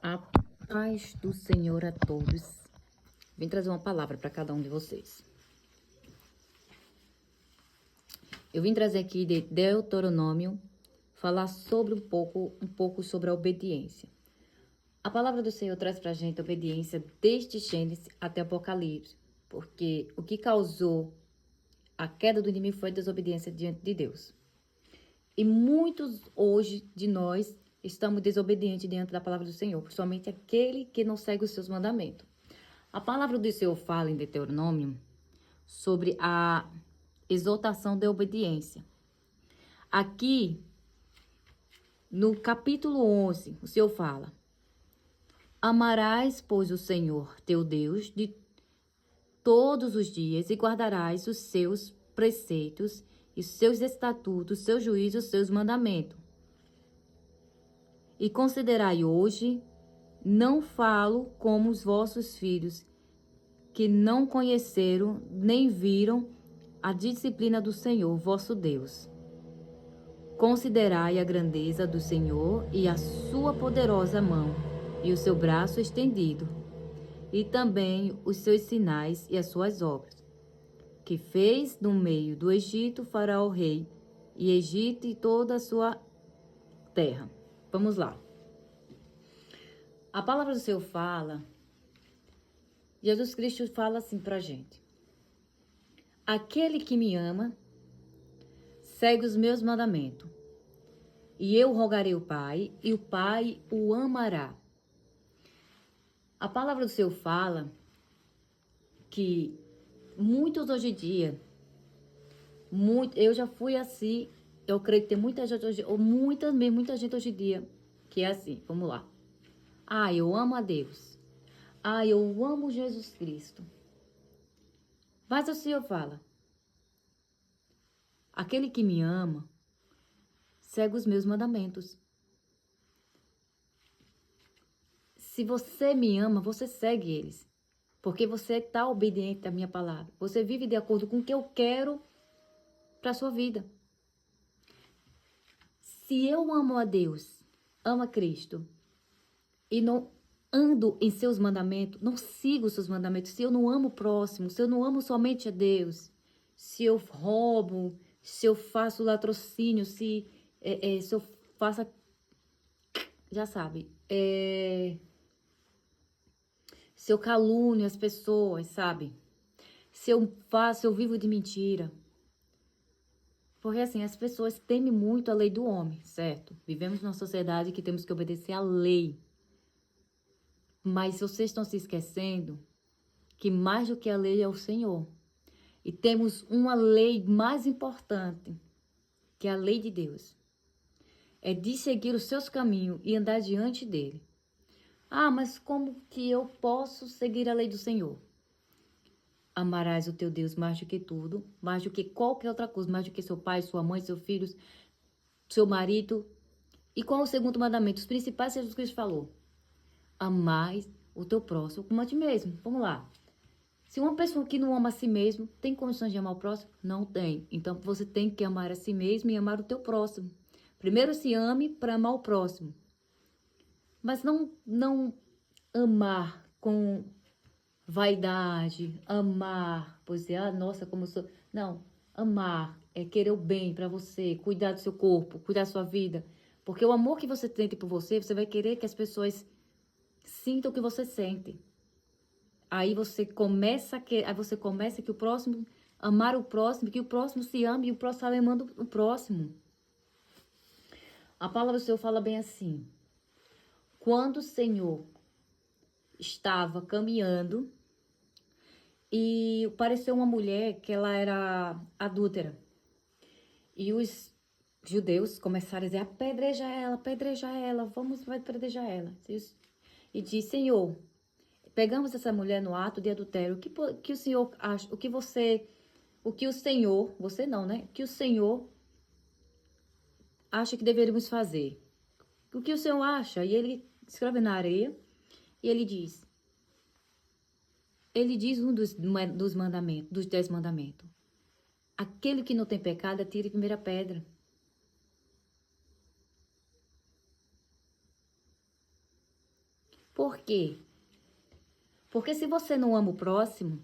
A paz do Senhor a todos. Vim trazer uma palavra para cada um de vocês. Eu vim trazer aqui de Deuteronômio, falar sobre um pouco sobre a obediência. A palavra do Senhor traz para a gente a obediência desde Gênesis até Apocalipse, porque o que causou a queda do inimigo foi a desobediência diante de Deus. E muitos hoje de nós estamos desobedientes diante da palavra do Senhor, principalmente aquele que não segue os seus mandamentos. A palavra do Senhor fala em Deuteronômio sobre a exaltação da obediência. Aqui, no capítulo 11, o Senhor fala: amarás, pois, o Senhor, teu Deus, de todos os dias e guardarás os seus preceitos e seus estatutos, seus juízos, seus mandamentos. E considerai hoje, não falo como os vossos filhos, que não conheceram nem viram a disciplina do Senhor, vosso Deus. Considerai a grandeza do Senhor e a sua poderosa mão, e o seu braço estendido, e também os seus sinais e as suas obras, que fez no meio do Egito Faraó rei, e Egito e toda a sua terra. Vamos lá. A palavra do Senhor fala, Jesus Cristo fala assim pra gente: aquele que me ama, segue os meus mandamentos, e eu rogarei ao Pai, e o Pai o amará. A palavra do Senhor fala que muitos hoje em dia, eu já fui assim, eu creio que tem muita gente hoje, ou muita gente hoje em dia, que é assim, vamos lá. Eu amo a Deus. Eu amo Jesus Cristo. Mas o Senhor fala: aquele que me ama, segue os meus mandamentos. Se você me ama, você segue eles. Porque você está obediente à minha palavra. Você vive de acordo com o que eu quero para a sua vida. Se eu amo a Deus, amo a Cristo, e não ando em seus mandamentos, não sigo os seus mandamentos, se eu não amo o próximo, se eu não amo somente a Deus, se eu roubo, se eu faço latrocínio, se eu faço, já sabe, se eu calúnio as pessoas, sabe? Se eu vivo de mentira. Porque assim, as pessoas temem muito a lei do homem, certo? Vivemos numa sociedade que temos que obedecer à lei. Mas vocês estão se esquecendo que mais do que a lei é o Senhor. E temos uma lei mais importante, que é a lei de Deus. É de seguir os seus caminhos e andar diante dele. Mas como que eu posso seguir a lei do Senhor? Amarás o teu Deus mais do que tudo, mais do que qualquer outra coisa, mais do que seu pai, sua mãe, seus filhos, seu marido. E qual é o segundo mandamento? Os principais que Jesus Cristo falou: amai o teu próximo como a ti mesmo. Vamos lá. Se uma pessoa que não ama a si mesmo tem condições de amar o próximo? Não tem. Então você tem que amar a si mesmo e amar o teu próximo. Primeiro se ame para amar o próximo. Mas não amar com vaidade, amar, pois nossa, como eu sou. Não, amar é querer o bem para você, cuidar do seu corpo, cuidar da sua vida. Porque o amor que você tem por você, você vai querer que as pessoas sintam o que você sente. Aí você começa que o próximo, amar o próximo, que o próximo se ame e o próximo está amando o próximo. A palavra do Senhor fala bem assim: quando o Senhor estava caminhando e apareceu uma mulher que ela era adúltera. E os judeus começaram a dizer: apedreja ela, vai apedrejar ela. E diz: Senhor, pegamos essa mulher no ato de adultério. Que o Senhor acha? O que o Senhor, você não, né? O que o Senhor acha que deveríamos fazer? O que o Senhor acha? E ele escreve na areia e ele diz um dos mandamentos, dos 10 mandamentos: aquele que não tem pecado, atire a primeira pedra. Por quê? Porque se você não ama o próximo,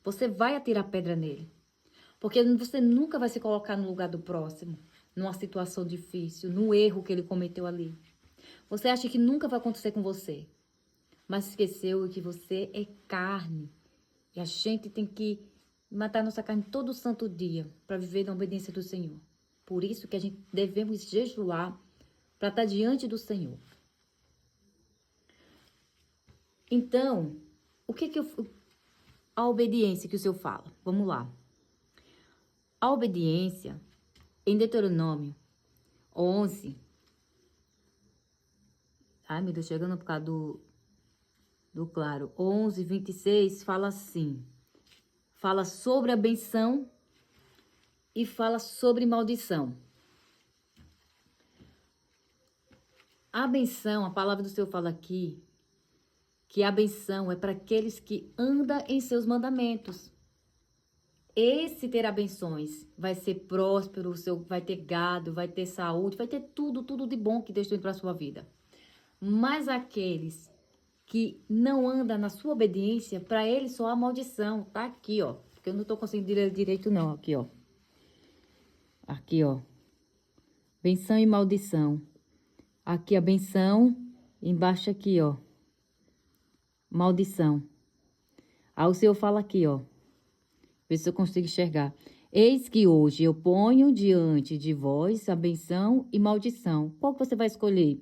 você vai atirar pedra nele. Porque você nunca vai se colocar no lugar do próximo, numa situação difícil, no erro que ele cometeu ali. Você acha que nunca vai acontecer com você, mas esqueceu que você é carne. E a gente tem que matar nossa carne todo santo dia para viver na obediência do Senhor. Por isso que a gente devemos jejuar para estar diante do Senhor. Então, a obediência que o Senhor fala? Vamos lá. A obediência, em Deuteronômio 11. Ai, meu Deus, chegando por causa do claro. 11, 26, fala assim. Fala sobre a benção e fala sobre maldição. A benção, a palavra do Senhor fala aqui, que a benção é para aqueles que andam em seus mandamentos. Esse terá benções, vai ser próspero, vai ter gado, vai ter saúde, vai ter tudo de bom que Deus tem para a sua vida. Mas aqueles que não andam na sua obediência, para eles só há maldição. Tá aqui, ó. Porque eu não tô conseguindo ler direito, não. Aqui, ó. Aqui, ó. Benção e maldição. Aqui a benção, embaixo aqui, ó. Maldição. Aí o Senhor fala aqui, ó. Vê se eu consigo enxergar. Eis que hoje eu ponho diante de vós a benção e maldição. Qual que você vai escolher?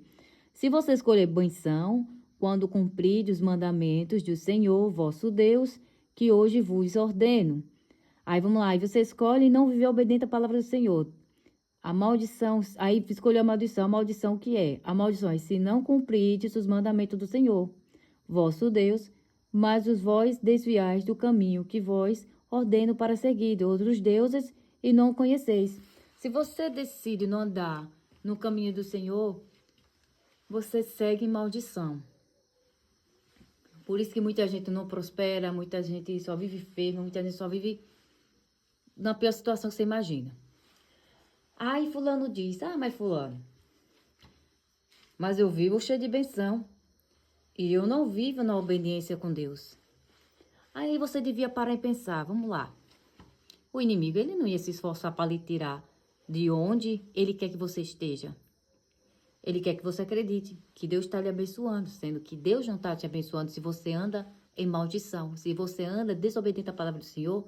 Se você escolher benção, quando cumprir os mandamentos do Senhor, vosso Deus, que hoje vos ordeno. Aí vamos lá, aí você escolhe não viver obediente à palavra do Senhor. A maldição, aí escolheu a maldição que é? A maldição é se não cumprirdes os mandamentos do Senhor, vosso Deus, mas os vós desviais do caminho que vós ordeno para seguir de outros deuses e não conheceis. Se você decide não andar no caminho do Senhor, você segue em maldição. Por isso que muita gente não prospera, muita gente só vive enferma, muita gente só vive na pior situação que você imagina. Aí fulano diz, mas fulano, mas eu vivo cheio de benção e eu não vivo na obediência com Deus. Aí você devia parar e pensar, vamos lá. O inimigo, ele não ia se esforçar para lhe tirar de onde ele quer que você esteja. Ele quer que você acredite que Deus está lhe abençoando, sendo que Deus não está te abençoando se você anda em maldição. Se você anda desobediente à palavra do Senhor,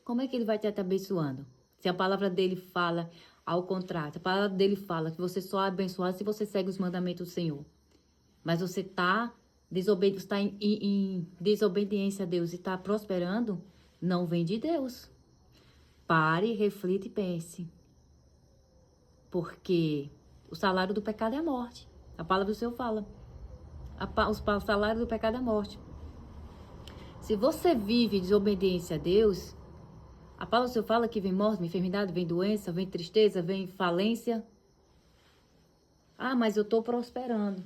como é que ele vai estar te abençoando? Se a palavra dele fala ao contrário, a palavra dele fala que você só é abençoado se você segue os mandamentos do Senhor. Mas você está em desobediência a Deus e está prosperando, não vem de Deus. Pare, reflita e pense. Porque o salário do pecado é a morte. A palavra do Senhor fala. O salário do pecado é a morte. Se você vive desobediência a Deus, a palavra do Senhor fala que vem morte, vem enfermidade, vem doença, vem tristeza, vem falência. Mas eu estou prosperando.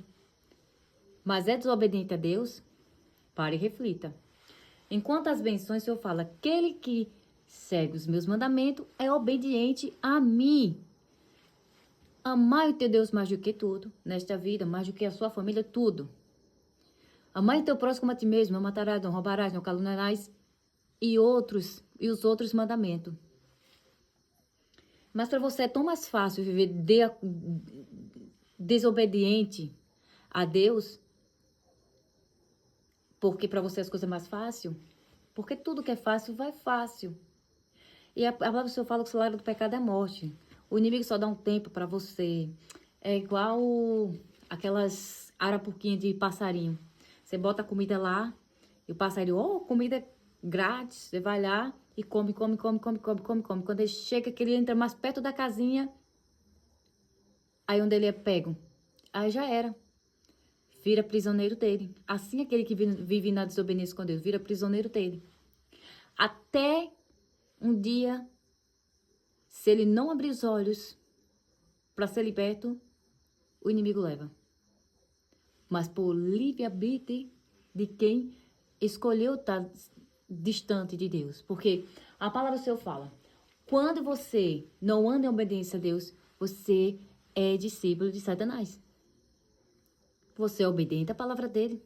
Mas é desobediente a Deus? Pare e reflita. Enquanto as benções, o Senhor fala, aquele que segue os meus mandamentos é obediente a mim. Amai o teu Deus mais do que tudo, nesta vida, mais do que a sua família, tudo. Amai o teu próximo como a ti mesmo, não matarás, não roubarás, não caluniarás, e os outros mandamentos. Mas para você é tão mais fácil viver desobediente a Deus, porque para você as coisas é mais fácil, porque tudo que é fácil vai fácil. E a palavra do Senhor fala que o salário do pecado é a morte. O inimigo só dá um tempo para você. É igual aquelas arapuquinhas de passarinho. Você bota a comida lá e o passarinho, comida grátis. Você vai lá e come. Quando ele chega, que ele entra mais perto da casinha, aí onde ele é pego, aí já era. Vira prisioneiro dele. Assim aquele que vive na desobediência com Deus, vira prisioneiro dele. Até um dia, se ele não abrir os olhos para ser liberto, o inimigo leva. Mas por livre-arbítrio de quem escolheu estar distante de Deus. Porque a palavra do Senhor fala, quando você não anda em obediência a Deus, você é discípulo de Satanás. Você é obediente à palavra dele.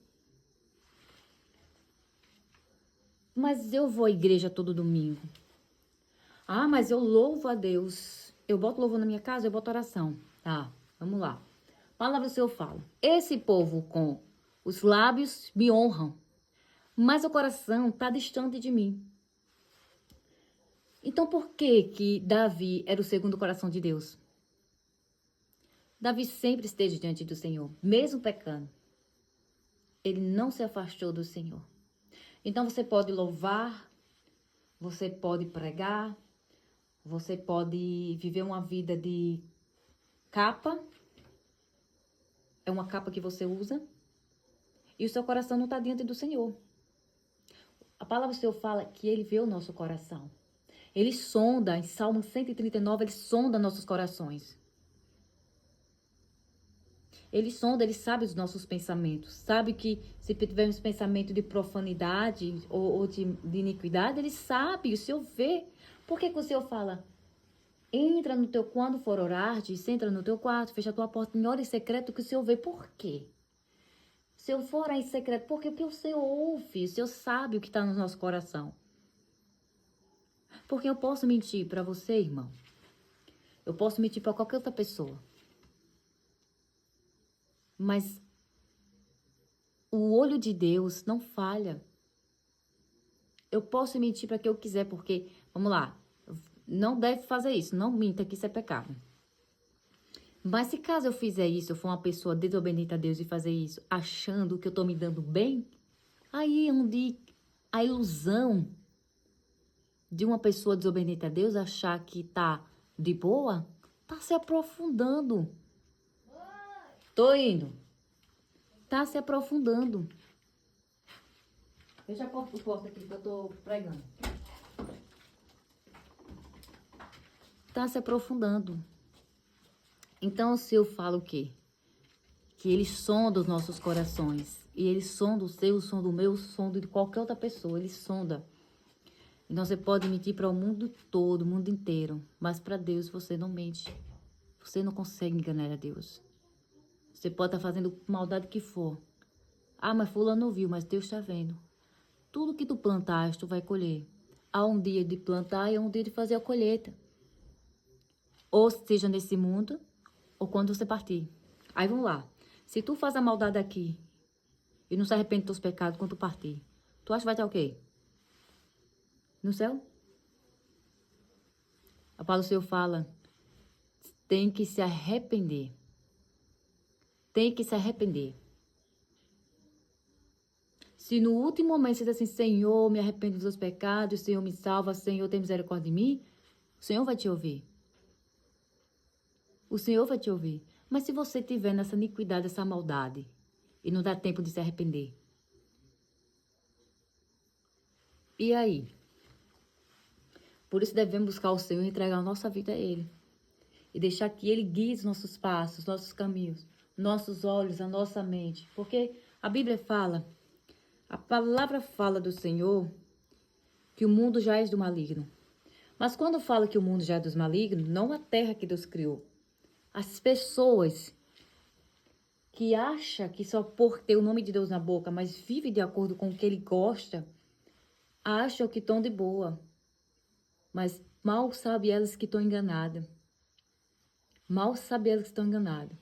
Mas eu vou à igreja todo domingo. Ah, mas eu louvo a Deus. Eu boto louvor na minha casa, eu boto oração. Tá, vamos lá. A palavra do Senhor fala. Esse povo com os lábios me honram, mas o coração está distante de mim. Então por que que Davi era o segundo coração de Deus? Davi sempre esteve diante do Senhor, mesmo pecando. Ele não se afastou do Senhor. Então você pode louvar, você pode pregar, você pode viver uma vida de capa. É uma capa que você usa. E o seu coração não está diante do Senhor. A palavra do Senhor fala que Ele vê o nosso coração. Ele sonda, em Salmo 139, Ele sonda nossos corações. Ele sonda, Ele sabe os nossos pensamentos. Sabe que se tivermos pensamento de profanidade ou de iniquidade, Ele sabe, o Senhor vê. Por que que o Senhor fala? Entra no teu, quando for orar, diz, entra no teu quarto, fecha a tua porta, em hora em secreto que o Senhor vê. Por quê? Se eu for orar em secreto, por quê? Porque o Senhor ouve, o Senhor sabe o que está no nosso coração. Porque eu posso mentir para você, irmão. Eu posso mentir para qualquer outra pessoa. Mas o olho de Deus não falha. Eu posso mentir para quem eu quiser, porque, vamos lá, não deve fazer isso, não minta que isso é pecado. Mas se caso eu fizer isso, eu for uma pessoa desobediente a Deus e fazer isso, achando que eu estou me dando bem, aí é onde a ilusão de uma pessoa desobediente a Deus achar que tá de boa, tá se aprofundando. Tô indo. Tá se aprofundando. Deixa a porta aqui que eu tô pregando. Tá se aprofundando. Então o Senhor fala o quê? Que Ele sonda os nossos corações. E Ele sonda o seu, sonda o meu, sonda de qualquer outra pessoa. Ele sonda. Então você pode mentir para o mundo todo, o mundo inteiro. Mas para Deus você não mente. Você não consegue enganar a Deus. Você pode estar fazendo maldade que for. Ah, mas fulano não viu, mas Deus está vendo. Tudo que tu plantaste, tu vai colher. Há um dia de plantar e há um dia de fazer a colheita. Ou seja nesse mundo, ou quando você partir. Aí vamos lá. Se tu faz a maldade aqui e não se arrepende dos teus pecados quando tu partir, tu acha que vai estar o quê? No céu? A palavra do Senhor fala, tem que se arrepender. Tem que se arrepender. Se no último momento você diz assim, Senhor, me arrependo dos meus pecados, Senhor, me salva, Senhor, tem misericórdia de mim, o Senhor vai te ouvir. O Senhor vai te ouvir. Mas se você tiver nessa iniquidade, essa maldade, e não dá tempo de se arrepender, e aí? Por isso devemos buscar o Senhor e entregar a nossa vida a Ele. E deixar que Ele guie os nossos passos, nossos caminhos, nossos olhos, a nossa mente. Porque a Bíblia fala, a palavra fala do Senhor que o mundo já é do maligno. Mas quando fala que o mundo já é dos malignos, não a terra que Deus criou. As pessoas que acham que só por ter o nome de Deus na boca, mas vive de acordo com o que Ele gosta, acham que estão de boa. Mas mal sabe elas que estão enganadas. Mal sabe elas que estão enganadas.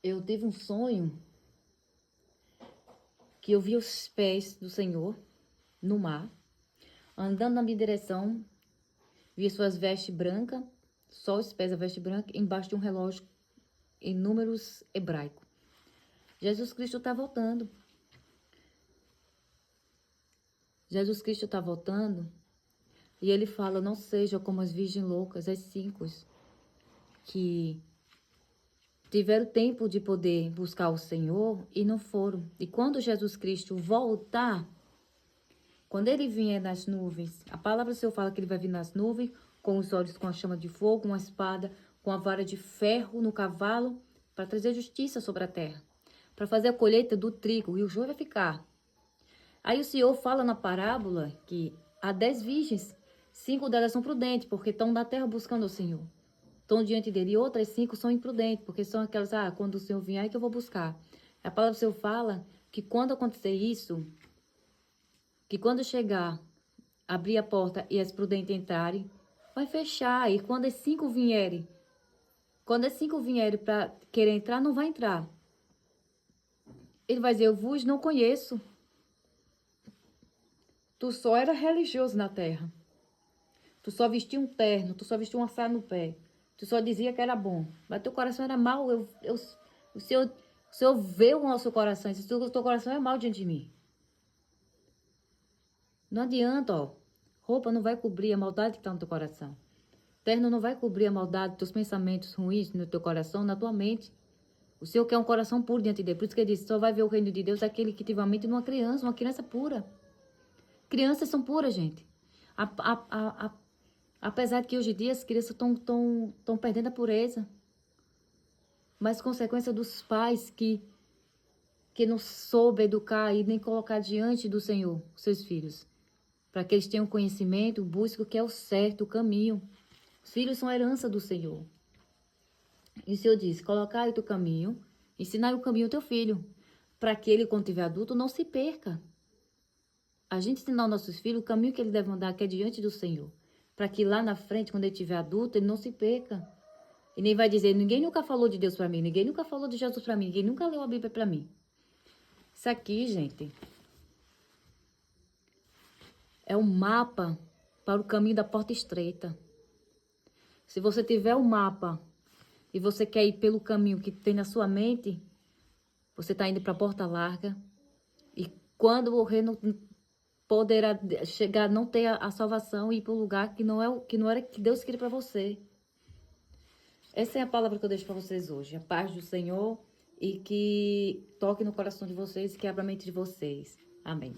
Eu tive um sonho que eu vi os pés do Senhor no mar, andando na minha direção, vi suas vestes brancas, só os pés da veste branca, embaixo de um relógio em números hebraicos. Jesus Cristo está voltando. Jesus Cristo está voltando e Ele fala, não seja como as virgens loucas, as 5, que tiveram tempo de poder buscar o Senhor e não foram. E quando Jesus Cristo voltar, quando Ele vier nas nuvens, a palavra do Senhor fala que Ele vai vir nas nuvens, com os olhos com a chama de fogo, uma espada, com a vara de ferro no cavalo, para trazer justiça sobre a terra, para fazer a colheita do trigo, e o joio vai ficar. Aí o Senhor fala na parábola que há 10 virgens, 5 delas são prudentes, porque estão na terra buscando o Senhor. estão diante dele. E outras 5 são imprudentes, porque são aquelas, quando o Senhor vier, é que eu vou buscar. A palavra do Senhor fala que quando acontecer isso, que quando chegar, abrir a porta e as prudentes entrarem, vai fechar. E quando as 5 vierem, para querer entrar, não vai entrar. Ele vai dizer, eu vos não conheço. Tu só era religioso na terra. Tu só vestia um terno, tu só vestia uma saia no pé. Tu só dizia que era bom. Mas teu coração era mau. O Senhor vê o nosso coração. Se o teu coração é mau diante de mim. Não adianta, ó. Roupa não vai cobrir a maldade que está no teu coração. Terno não vai cobrir a maldade dos teus pensamentos ruins no teu coração, na tua mente. O Senhor quer um coração puro diante dele. Por isso que ele disse, só vai ver o reino de Deus aquele que tiver a mente de uma criança pura. Crianças são puras, gente. Apesar de que hoje em dia as crianças estão perdendo a pureza. Mas consequência dos pais que não soube educar e nem colocar diante do Senhor os seus filhos. Para que eles tenham conhecimento, busquem o que é o certo, o caminho. Os filhos são a herança do Senhor. E o Senhor diz, colocar o teu caminho, ensinar o caminho ao teu filho, para que ele, quando tiver adulto, não se perca. A gente ensinar aos nossos filhos o caminho que ele deve andar, que é diante do Senhor. Para que lá na frente, quando ele tiver adulto, ele não se perca. E nem vai dizer, ninguém nunca falou de Deus para mim, ninguém nunca falou de Jesus para mim, ninguém nunca leu a Bíblia para mim. Isso aqui, gente, é um mapa para o caminho da porta estreita. Se você tiver um mapa e você quer ir pelo caminho que tem na sua mente, você está indo para a porta larga. E quando morrer, não poderá chegar, não ter a salvação e ir para um lugar que não era que Deus queria para você. Essa é a palavra que eu deixo para vocês hoje. A paz do Senhor e que toque no coração de vocês e que abra a mente de vocês. Amém.